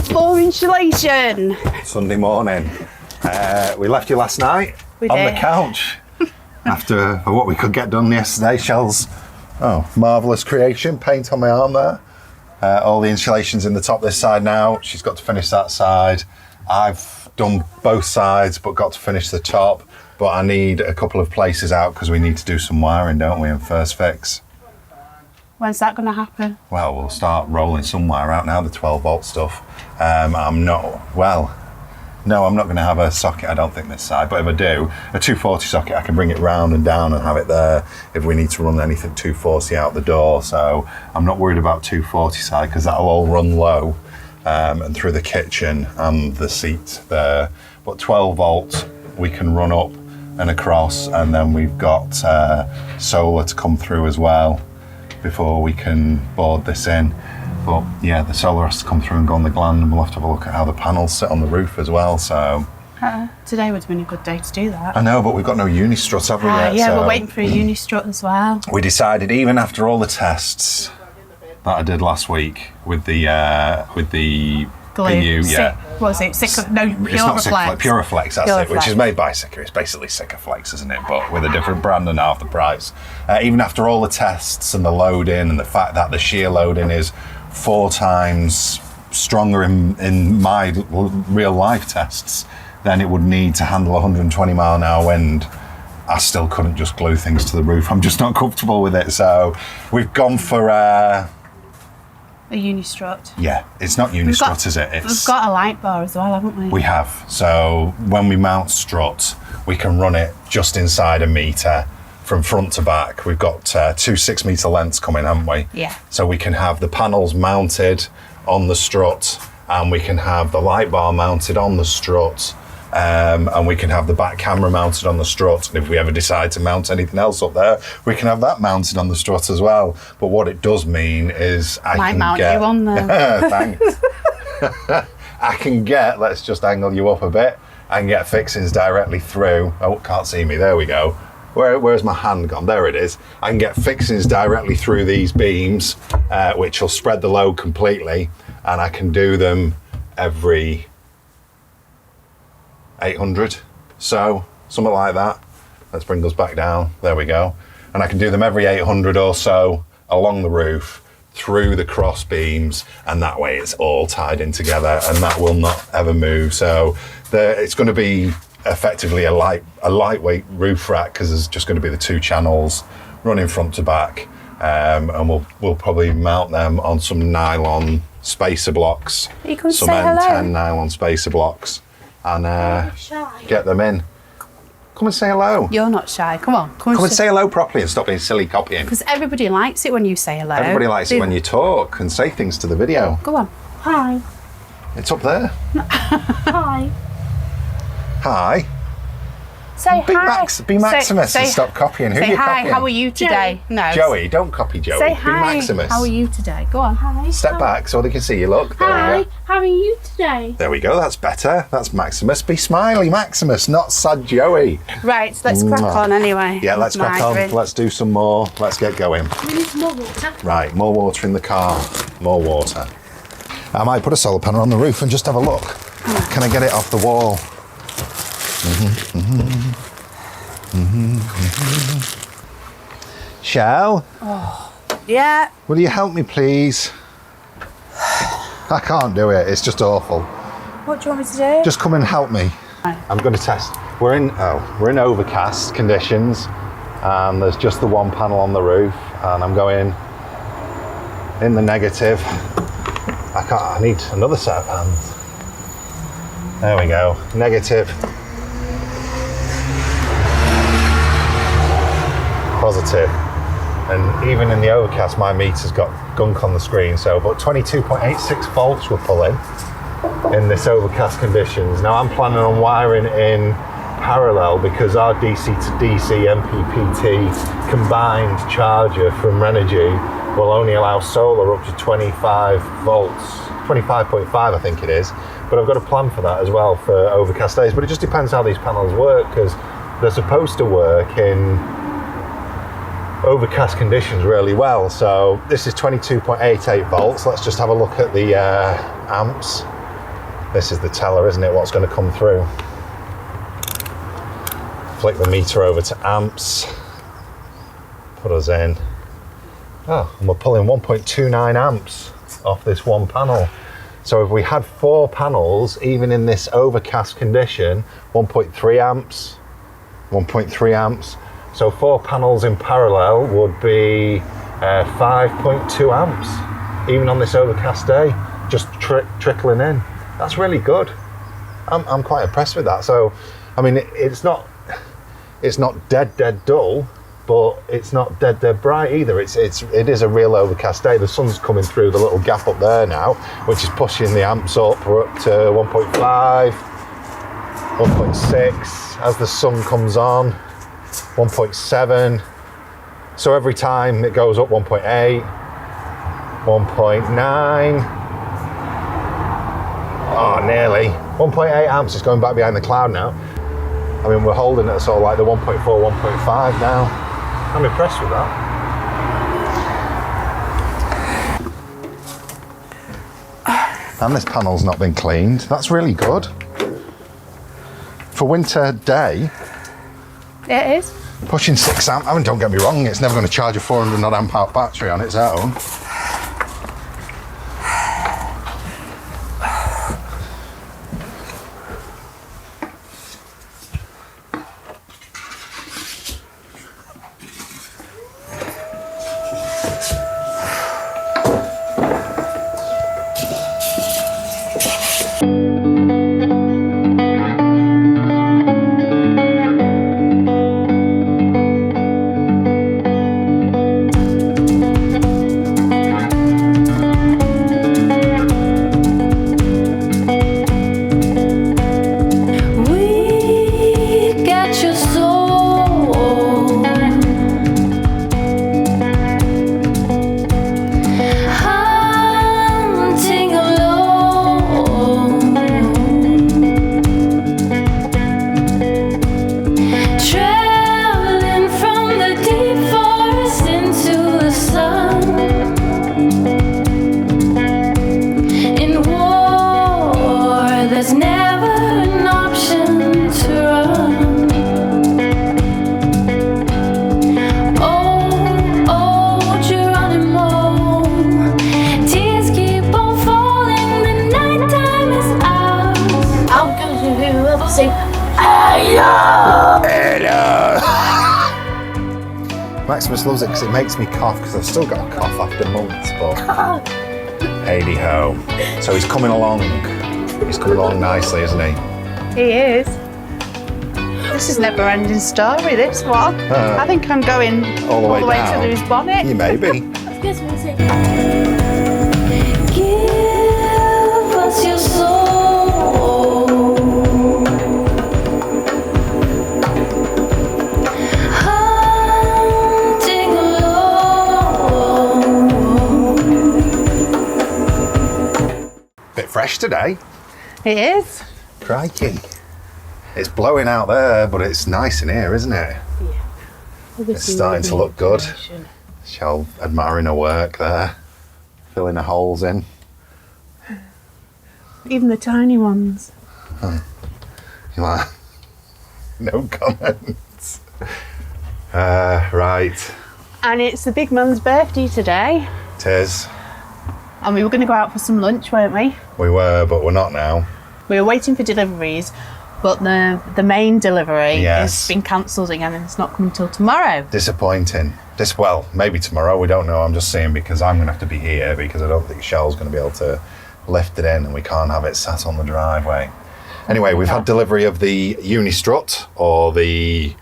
floor insulation. Sunday morning. We left you last night on the couch after what we could get done yesterday. Shell's marvellous creation, paint on my arm there. All the insulation's in the top this side now. She's got to finish that side. I've done both sides but got to finish the top. But I need a couple of places out because we need to do some wiring, don't we, in first fix. When's that going to happen? Well, we'll start rolling some wire out now, the 12 volt stuff. I'm not going to have a socket, I don't think, this side. But if I do, a 240 socket, I can bring it round and down and have it there if we need to run anything 240 out the door. So I'm not worried about 240 side because that'll all run low and through the kitchen and the seat there. But 12 volt, we can run up and across, and then we've got solar to come through as well before we can board this in. But yeah, the solar has to come through and go on the gland, and we'll have to have a look at how the panels sit on the roof as well. So today would have been a good day to do that. I know, but we've got no Unistrut, have we yet? Yeah, so we're waiting for a Unistrut as well. we decided, even after all the tests that I did last week with the glue. PU, yeah. What was it? It's not Puraflex, that's Puraflex. it, which is made by Sika. It's basically Sikaflex, isn't it? But with a different brand and half the price. Even after all the tests and the loading and the fact that the shear loading is 4 times stronger in my real life tests than it would need to handle 120 mile an hour wind, I still couldn't just glue things to the roof. I'm just not comfortable with it. So we've gone for a Unistrut. Yeah, it's not Unistrut, is it? We've got a light bar as well, haven't we? We have. So when we mount strut, we can run it just inside a metre from front to back. We've got 2 6-metre lengths coming, haven't we? Yeah. So we can have the panels mounted on the strut, and we can have the light bar mounted on the strut, and we can have the back camera mounted on the strut. And if we ever decide to mount anything else up there, we can have that mounted on the strut as well. But what it does mean is I can mount you on there. Thanks. I can get, let's just angle you up a bit, I can get fixings directly through. Oh, can't see me, there we go. Where's my hand gone? There it is. I can get fixings directly through these beams, which will spread the load completely, and I can do them every 800, so something like that. Let's bring us back down. There we go. And I can do them every 800 or so along the roof, through the cross beams, and that way it's all tied in together, and that will not ever move. So it's going to be effectively a lightweight roof rack, because there's just going to be the 2 channels running front to back, and we'll probably mount them on some nylon spacer blocks, some N10 nylon spacer blocks, and get them in. Come and say hello. You're not shy. Come on. Come and say hello properly and stop being silly copying. Because everybody likes it when you say hello. Everybody likes it when you talk and say things to the video. Go on. Hi. It's up there. Hi. Hi. Say hi. Be Maximus and stop copying. Who are you copying? Hi, how are you today? Joey. No. Joey, don't copy Joey. Say hi. Be Maximus. How are you today? Go on. Hi. Step back so they can see you. Look. There Hi. we go. How are you today? There we go. That's better. That's Maximus. Be smiley Maximus, not sad Joey. Right, so let's crack on anyway. Yeah, let's crack on. Let's do some more. Let's get going. We need some more water. Right, more water in the car. More water. I might put a solar panel on the roof and just have a look. Can I get it off the wall? Shell? Oh, yeah. Will you help me, please? I can't do it. It's just awful. What do you want me to do? Just come and help me. I'm going to test. We're in overcast conditions, and there's just the 1 panel on the roof, and I'm going in the negative. I need another set of hands. There we go. Negative. Positive. And even in the overcast, my meter's got gunk on the screen, so about 22.86 volts we're pulling in this overcast conditions. Now I'm planning on wiring in parallel, because our DC to DC Mppt combined charger from Renogy will only allow solar up to 25 volts, 25.5 I think it is, but I've got a plan for that as well for overcast days. But it just depends how these panels work, because they're supposed to work in overcast conditions really well. So this is 22.88 volts. Let's just have a look at the amps. This is the teller, isn't it? What's going to come through. Flick the meter over to amps. Put us in. Oh, and we're pulling 1.29 amps off this one panel. So if we had 4 panels, even in this overcast condition, 1.3 amps, 1.3 amps. So 4 panels in parallel would be 5.2 amps, even on this overcast day, just trickling in. That's really good. I'm quite impressed with that. So, I mean, it's not dead dull, but it's not dead bright either. It is a real overcast day. The sun's coming through the little gap up there now, which is pushing the amps up. We're up to 1.5, 1.6. As the sun comes on, 1.7. So every time it goes up 1.8, 1.9. Oh, nearly. 1.8 amps is going back behind the cloud now. I mean, we're holding it sort of like the 1.4, 1.5 now. I'm impressed with that. And this panel's not been cleaned. That's really good. For winter day. It is. Pushing 6 amp. I mean, don't get me wrong, it's never going to charge a 400 odd amp hour battery on its own. Maximus loves it because it makes me cough, because I've still got a cough after months, but hey ho. So he's coming along. He's coming along nicely, isn't he? He is. This is a never-ending story, this one. I think I'm going all the way to lose bonnet. You may be. Give us your soul. Hunting alone. Bit fresh today. It is. Crikey. It's blowing out there, but it's nice in here, isn't it? Yeah. It's starting to look good. Shell admiring her work there, filling her holes in. Even the tiny ones. You're like, no comments. Right. And it's the big man's birthday today. It is. And we were going to go out for some lunch, weren't we? We were, but we're not now. We were waiting for deliveries, but the main delivery has been cancelled again and it's not coming till tomorrow. Disappointing. Well, maybe tomorrow, we don't know. I'm just saying because I'm going to have to be here because I don't think Shell's going to be able to lift it in and we can't have it sat on the driveway. Anyway, we've had delivery of the Unistrut, or the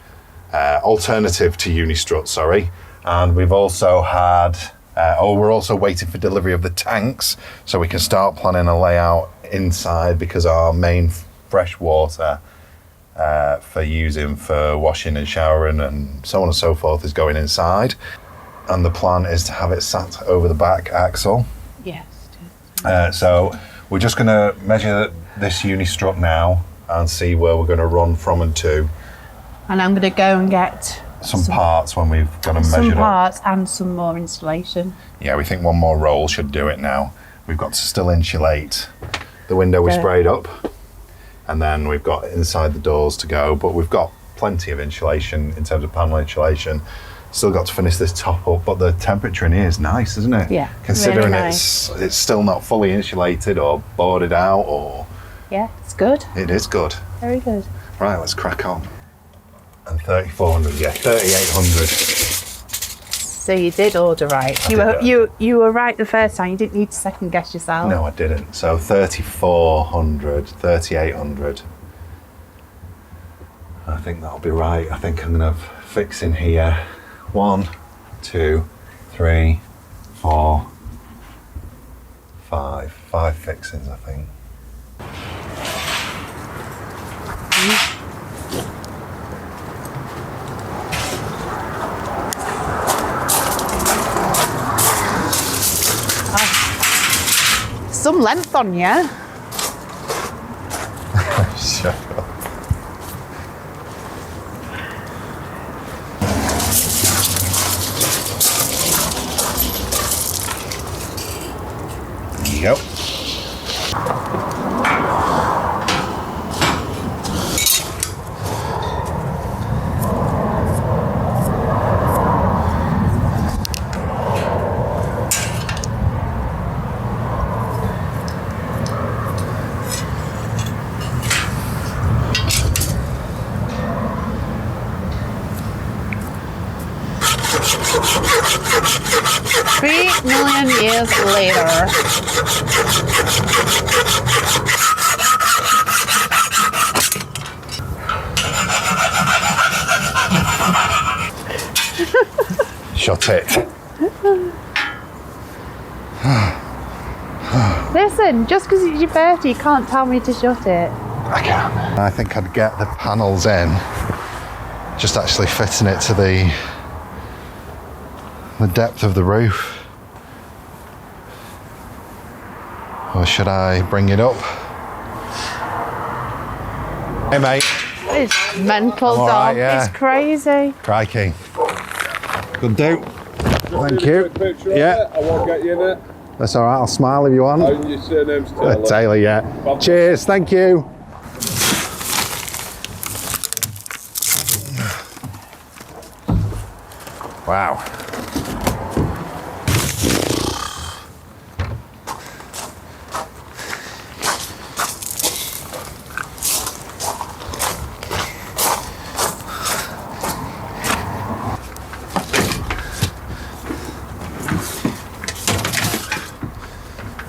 alternative to Unistrut, sorry. And we've also had, we're also waiting for delivery of the tanks so we can start planning a layout inside, because our main fresh water for using for washing and showering and so on and so forth is going inside. And the plan is to have it sat over the back axle. Yes. So we're just going to measure this Unistrut now and see where we're going to run from and to. And I'm going to go and get some parts when we've got them measured some up. parts and some more insulation. Yeah, we think one more roll should do it now. We've got to still insulate The window we sprayed up, and then we've got inside the doors to go, but we've got plenty of insulation in terms of panel insulation. Still got to finish this top up, but the temperature in here is nice, isn't it? Yeah, considering really nice. it's still not fully insulated or boarded out, or yeah, it's good. It is good. Very good. Right, let's crack on. And 3,400, yeah, 3,800. So you did order right. You were right the first time. You didn't need to second guess yourself. No, I didn't. So 3,400, 3,800. I think that'll be right. I think I'm gonna fix in here 1, 2, 3, 4, 5. 5 fixings, I think. Some length on you. Shut up. There you go. $3 million years later. Shut it. Listen, just because it's your birthday, you can't tell me to shut it. I can. I think I'd get the panels in, just actually fitting it to the depth of the roof. Or should I bring it up? Hey mate. It's mental, I'm all dog. right, yeah. It's crazy. Crikey. Good do. Thank you. Yeah. I won't get you in it. That's all right, I'll smile if you want. And your surname's Taylor. Taylor, yeah. Cheers, thank you. Wow.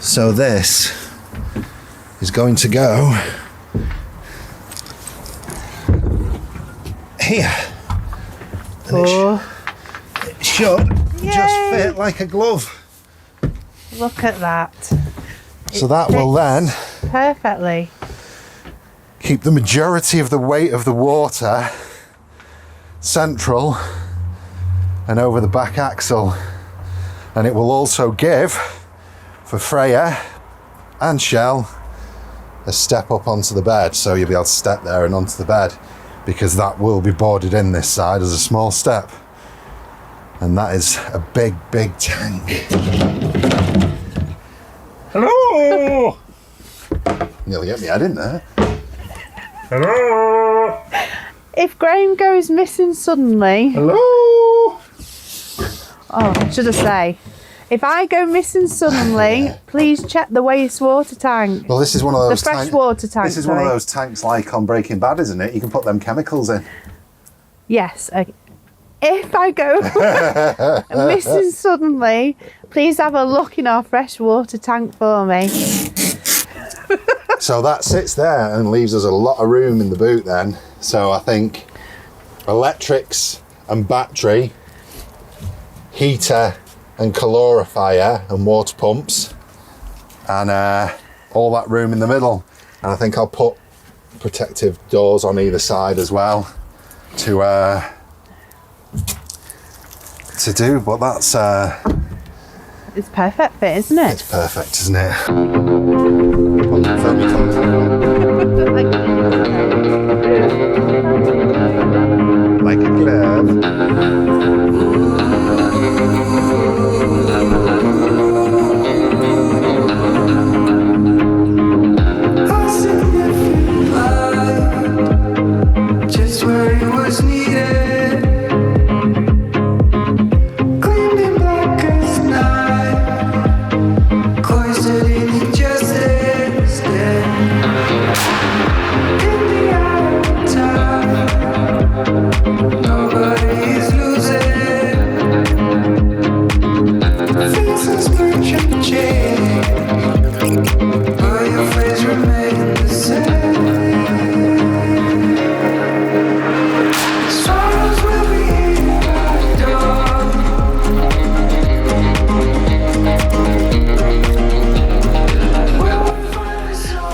So this is going to go here. And it should just fit like a glove. Look at that. So that will then Perfectly. keep the majority of the weight of the water central and over the back axle. And it will also give, for Freya and Shell, a step up onto the bed. So you'll be able to step there and onto the bed, because that will be boarded in this side as a small step. And that is a big, big tank. Hello! Nearly get me head in there. Hello! If Graham goes missing suddenly... Hello! Oh, should I say? If I go missing suddenly, please check the wastewater tank. Well, this is one of those The freshwater tank. This is one of those tanks like on Breaking Bad, isn't it? You can put them chemicals in. Yes. Okay. If I go missing suddenly, please have a look in our freshwater tank for me. So that sits there and leaves us a lot of room in the boot then. So I think electrics and battery, heater and calorifier and water pumps, and all that room in the middle. And I think I'll put protective doors on either side as well to do, but that's It's perfect fit, isn't it? it's perfect, isn't it? Put the foamy colours on. Like a glove.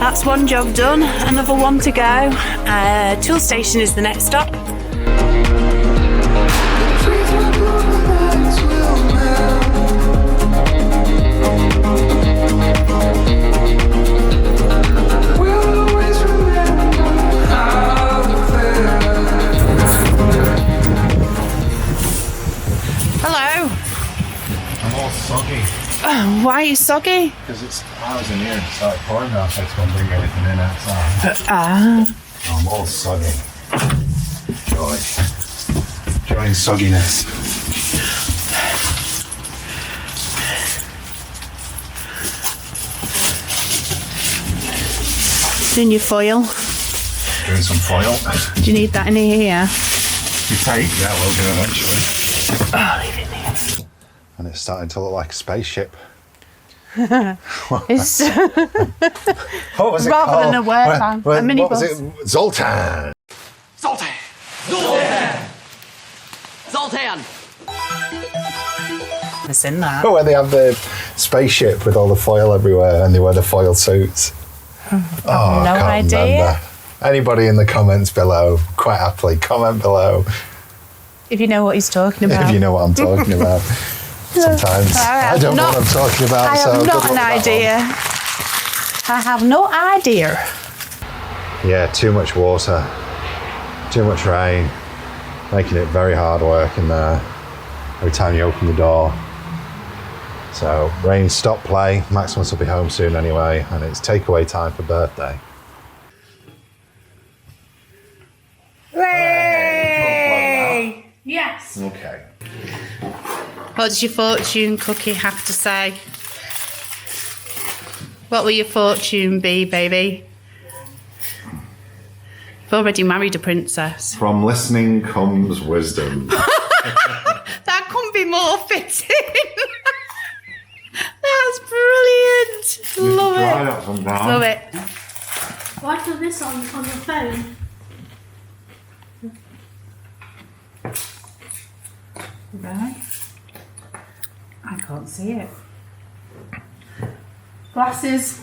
That's one job done, another one to go. Tool station is the next stop. Hello. I'm all soggy. Why are you soggy? Because I was in here and it started pouring now, so I had to go and bring everything in outside. I'm all soggy. Joy and sogginess. Doing your foil. Doing some foil. Do you need that in here? You take? Yeah, we'll do eventually. Oh, leave it there. And it's starting to look like a spaceship. It's What was it rather called? than a work van, a minibus. What was it? Zoltan. Zoltan! I've seen that. Oh, where they have the spaceship with all the foil everywhere and they wear the foil suits. No I can't idea. remember. Anybody in the comments below, quite happily, comment below If you know what he's talking about. if you know what I'm talking about. Sometimes I don't know what I'm talking about. I so have good not luck an with that idea. I have no idea. one. Yeah, too much water, too much rain, making it very hard work in there every time you open the door. So rain, stop play. Maximus will be home soon anyway, and it's takeaway time for birthday. Hooray! Yes. Okay. What does your fortune cookie have to say? What will your fortune be, baby? You've already married a princess. From listening comes wisdom. That couldn't be more fitting. That's brilliant. Love it. Love it. Why put this on your phone? Right. I can't see it. Glasses.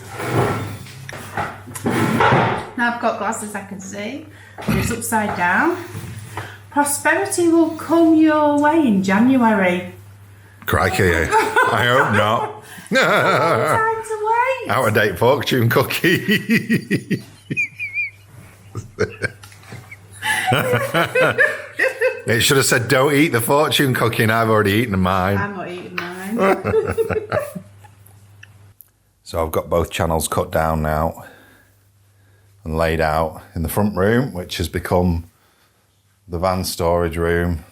Now I've got glasses I can see. It's upside down. Prosperity will come your way in January. Crikey, I hope not. Time to wait. Out of date fortune cookie. It should have said, don't eat the fortune cookie, and I've already eaten mine. I'm not eating mine. So I've got both channels cut down now and laid out in the front room, which has become the van storage room.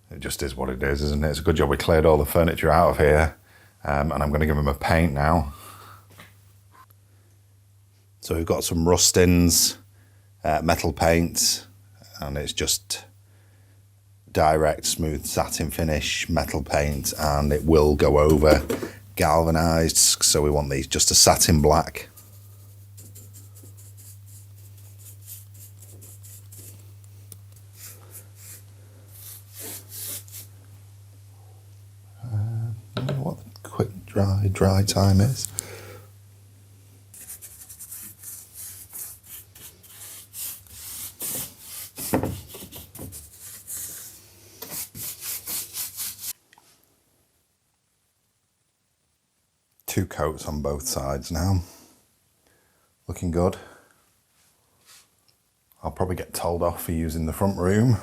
It just is what it is, isn't it? It's a good job we cleared all the furniture out of here, and I'm going to give them a paint now. So we've got some rustins, metal paint, and it's just direct smooth satin finish metal paint, and it will go over galvanized, so we want these just a satin black. I don't know what the quick dry time is. Two coats on both sides now. Looking good. I'll probably get told off for using the front room.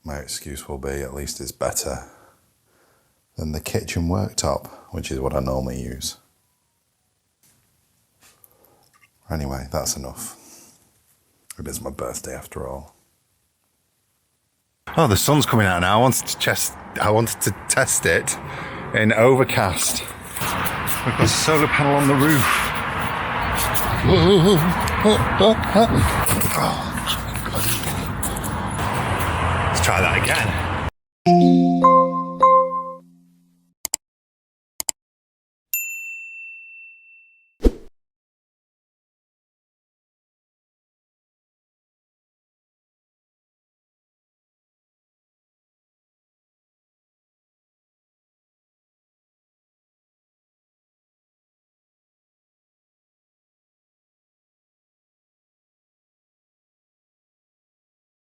My excuse will be, at least it's better than the kitchen worktop, which is what I normally use. Anyway, that's enough. It is my birthday after all. Oh, the sun's coming out now. I wanted to test it in overcast. We've got a solar panel on the roof. Let's try that again.